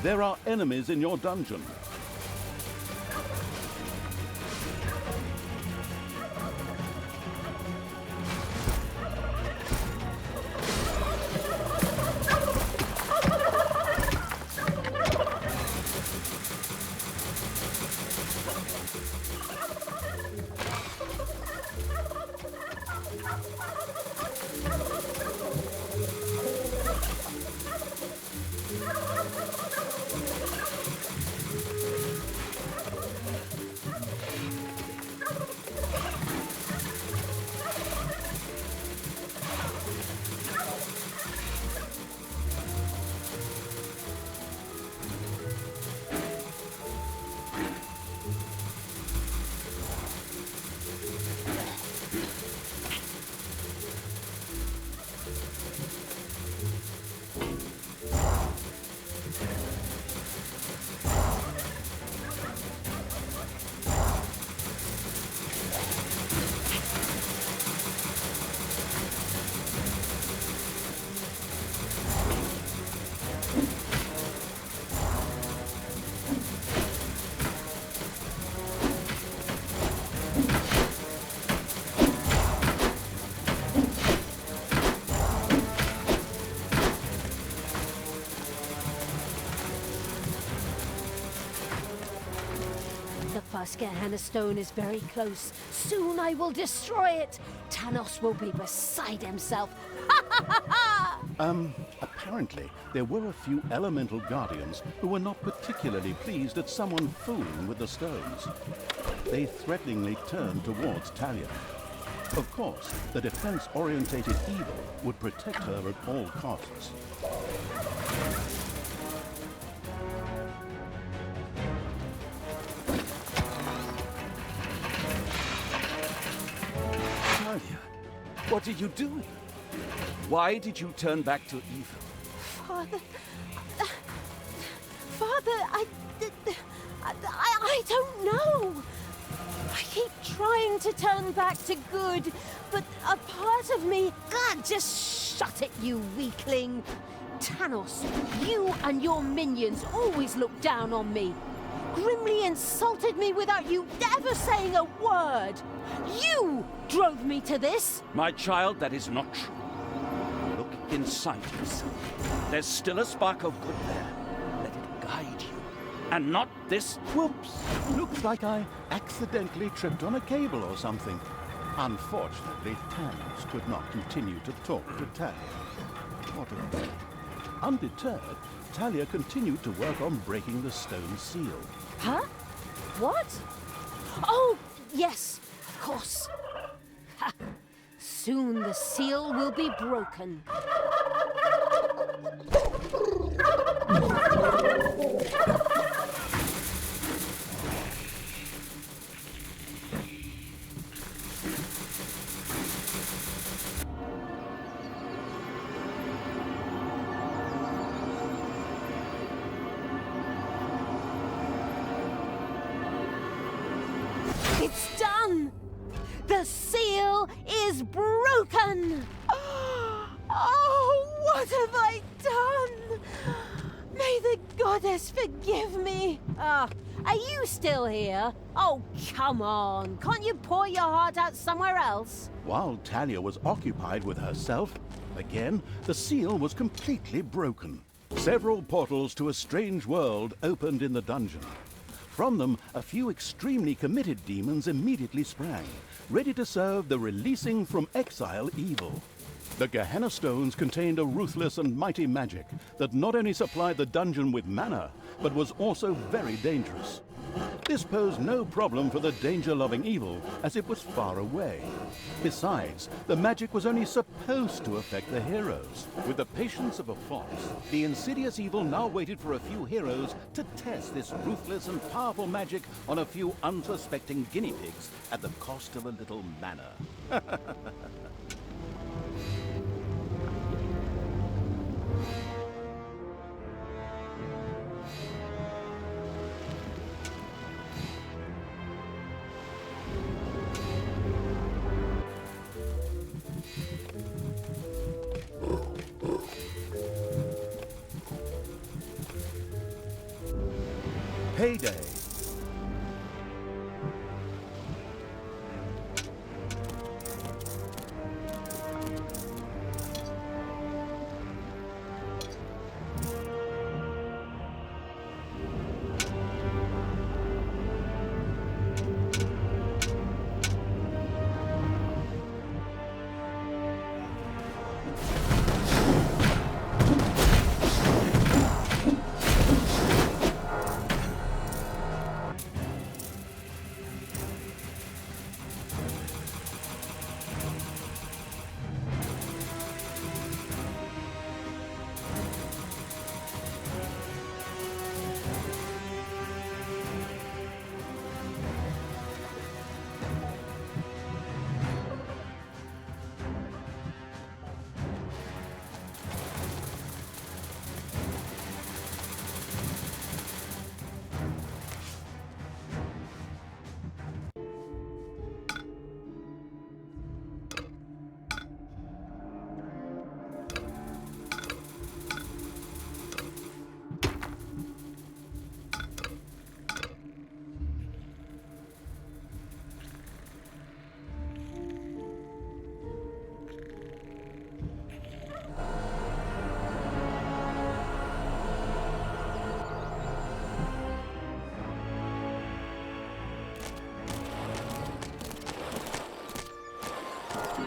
There are enemies in your dungeon. The Susquehanna stone is very close. Soon I will destroy it. Tanos will be beside himself. Apparently, there were a few elemental guardians who were not particularly pleased at someone fooling with the stones. They threateningly turned towards Talia. Of course, the defense-orientated evil would protect her at all costs. Talia, what are you doing? Why did you turn back to evil? Father... Father, I don't know. I keep trying to turn back to good, but a part of me... God, just shut it, you weakling. Tanos, you and your minions always look down on me. Grimly insulted me without you ever saying a word. You drove me to this. My child, that is not true. Look inside yourself. There's still a spark of good there. Let it guide you. And not this. Whoops! Looks like I accidentally tripped on a cable or something. Unfortunately, Tanos could not continue to talk to Talia. What a pity. Undeterred, Talia continued to work on breaking the stone seal. Huh? What? Oh, yes, of course. Ha. Soon the seal will be broken. It's done! The seal is broken! Oh, what have I done? May the goddess forgive me. Are you still here? Oh, come on. Can't you pour your heart out somewhere else? While Talia was occupied with herself, again, the seal was completely broken. Several portals to a strange world opened in the dungeon. From them, a few extremely committed demons immediately sprang, ready to serve the releasing from exile evil. The Gehenna Stones contained a ruthless and mighty magic that not only supplied the dungeon with mana, but was also very dangerous. This posed no problem for the danger-loving evil, as it was far away. Besides, the magic was only supposed to affect the heroes. With the patience of a fox, the insidious evil now waited for a few heroes to test this ruthless and powerful magic on a few unsuspecting guinea pigs at the cost of a little mana. Payday.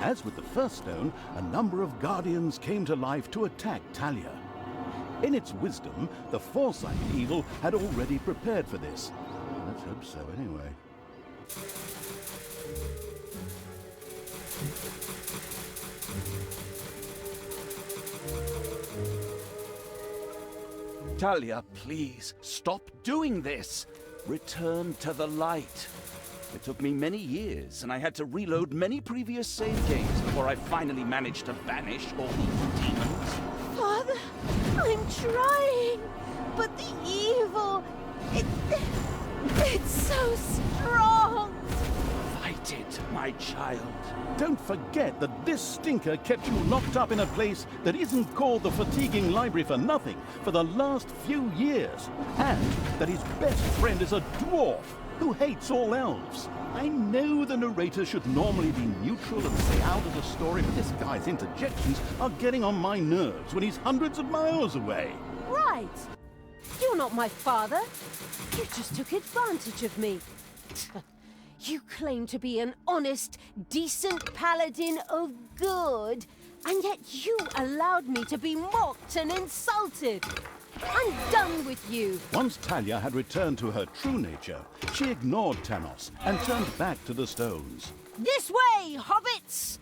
As with the first stone, a number of guardians came to life to attack Talia. In its wisdom, the foresighted evil had already prepared for this. Let's hope so, anyway. Talia, please, stop doing this. Return to the light. It took me many years, and I had to reload many previous save games before I finally managed to banish all the demons. Father, I'm trying, but the evil, it's so strong. Fight it, my child. Don't forget that this stinker kept you locked up in a place that isn't called the Fatiguing Library for nothing for the last few years, and that his best friend is a dwarf who hates all elves. I know the narrator should normally be neutral and stay out of the story, but this guy's interjections are getting on my nerves when he's hundreds of miles away. Right. You're not my father. You just took advantage of me. You claim to be an honest, decent paladin of good, and yet you allowed me to be mocked and insulted. I'm done with you. Once Talia had returned to her true nature, she ignored Tanos and turned back to the stones. This way, hobbits!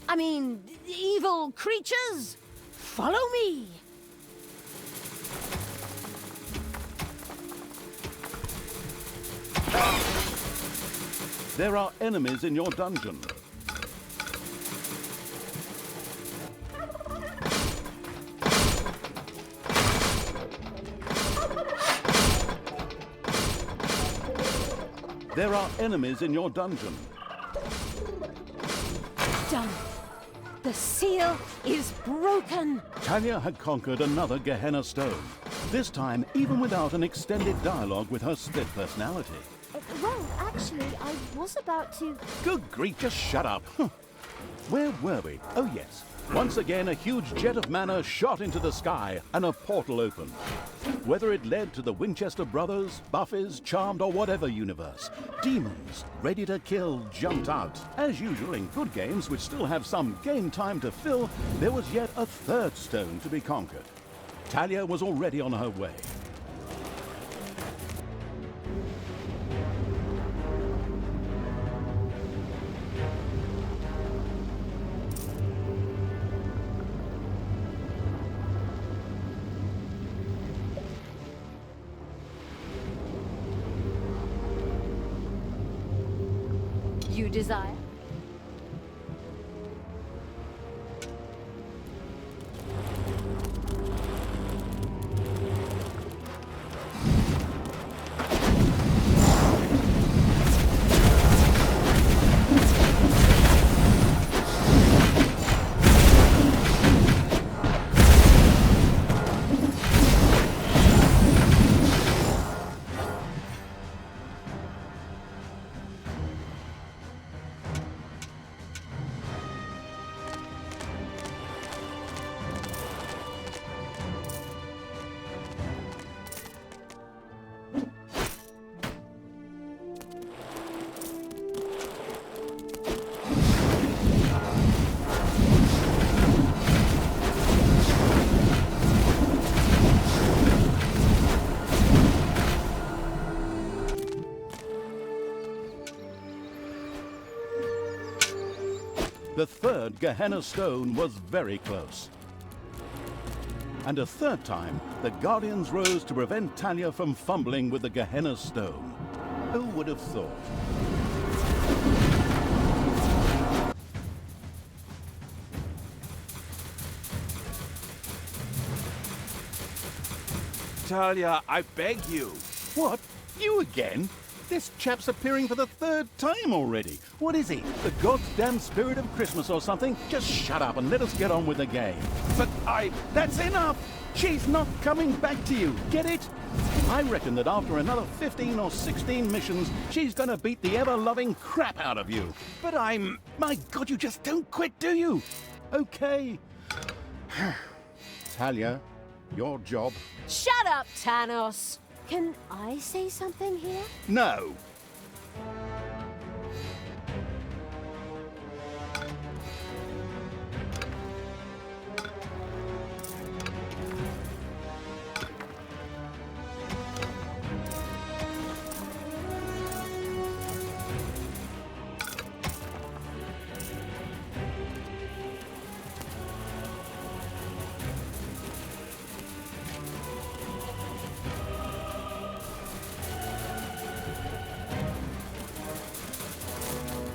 I mean, evil creatures! Follow me! There are enemies in your dungeon. There are enemies in your dungeon. Done. The seal is broken. Talia had conquered another Gehenna Stone. This time, even without an extended dialogue with her split personality. Well, actually, I was about to... Good grief, just shut up. Where were we? Oh, yes. Once again, a huge jet of mana shot into the sky, and a portal opened. Whether it led to the Winchester Brothers, Buffy's, Charmed, or whatever universe, demons ready to kill jumped out. As usual in good games which still have some game time to fill, there was yet a third stone to be conquered. Talia was already on her way. You desire? The third Gehenna stone was very close. And a third time, the Guardians rose to prevent Talia from fumbling with the Gehenna stone. Who would have thought? Talia, I beg you. What? You again? This chap's appearing for the third time already. What is he? The goddamn spirit of Christmas or something? Just shut up and let us get on with the game. But That's enough! She's not coming back to you, get it? I reckon that after another 15 or 16 missions, she's gonna beat the ever-loving crap out of you. But I'm... My God, you just don't quit, do you? Okay. Talia, your job. Shut up, Thanos! Can I say something here? No.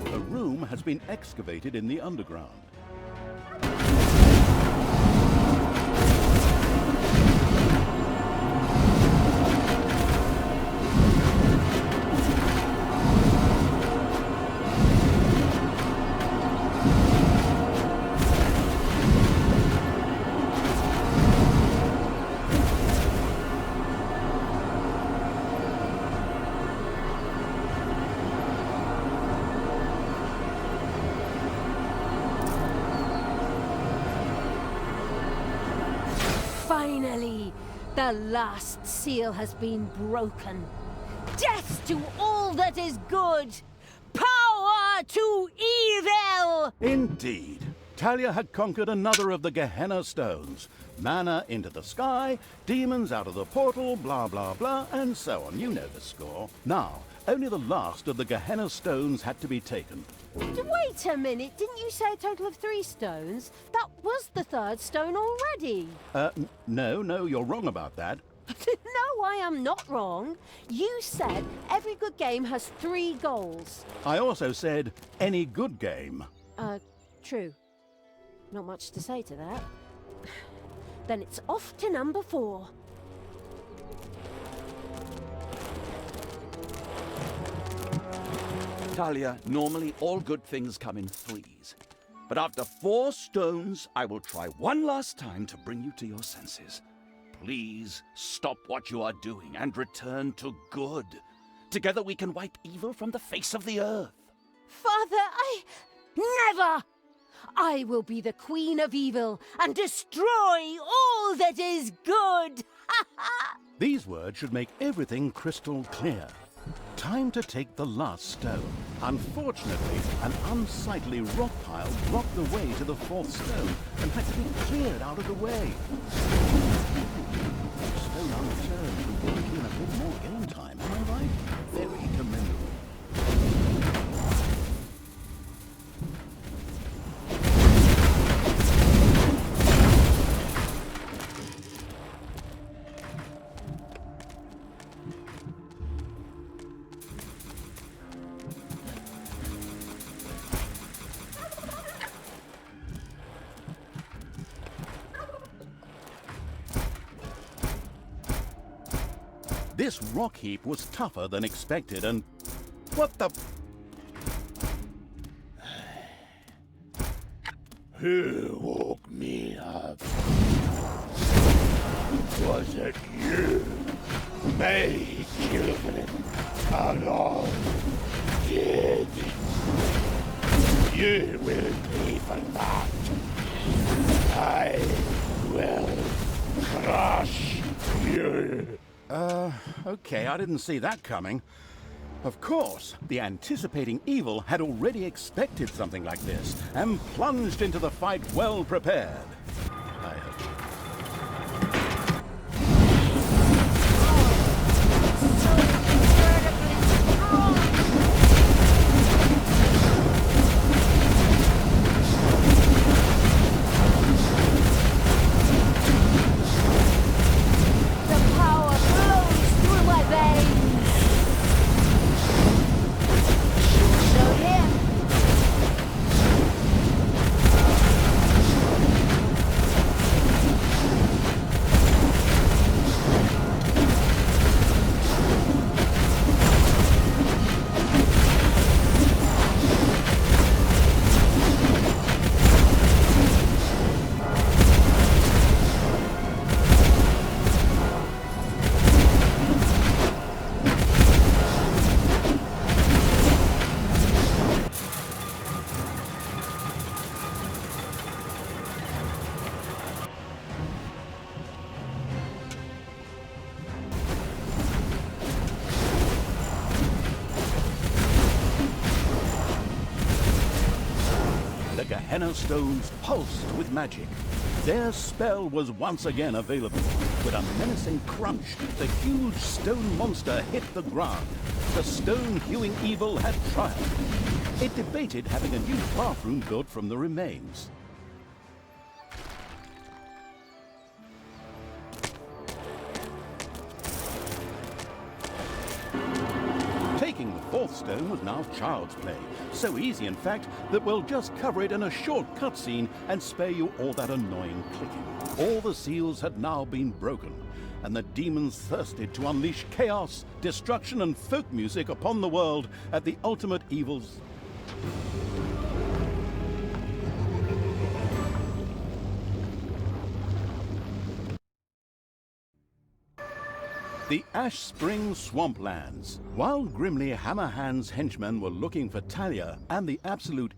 A room has been excavated in the underground. Finally, the last seal has been broken. Death to all that is good! Power to evil! Indeed. Talia had conquered another of the Gehenna stones. Mana into the sky, demons out of the portal, blah blah blah, and so on. You know the score. Now, only the last of the Gehenna stones had to be taken. Wait a minute, didn't you say a total of 3 stones? That was the third stone already. No, you're wrong about that. No, I am not wrong. You said every good game has 3 goals. I also said any good game. True. Not much to say to that. Then it's off to number 4. Talia, normally all good things come in threes. But after 4 stones, I will try one last time to bring you to your senses. Please stop what you are doing and return to good. Together we can wipe evil from the face of the earth. Father, never! I will be the Queen of Evil and destroy all that is good! These words should make everything crystal clear. Time to take the last stone. Unfortunately, an unsightly rock pile blocked the way to the fourth stone and had to be cleared out of the way. Stone unturned to work in a bit more game time, am I right? Very commendable. This rock heap was tougher than expected and... What the... Who woke me up? Was it you? My children are all dead. You will pay for that. I will crush you. Okay, I didn't see that coming. Of course, the anticipating evil had already expected something like this and plunged into the fight well prepared. I hope. The Gehenna stones pulsed with magic. Their spell was once again available. With a menacing crunch, the huge stone monster hit the ground. The stone-hewing evil had triumphed. It debated having a new bathroom built from the remains. Taking the fourth stone was now child's play. So easy, in fact, that we'll just cover it in a short cutscene and spare you all that annoying clicking. All the seals had now been broken, and the demons thirsted to unleash chaos, destruction, and folk music upon the world at the ultimate evils. The Ash Spring Swamplands. While grimly Hammerhand's henchmen were looking for Talia and the absolute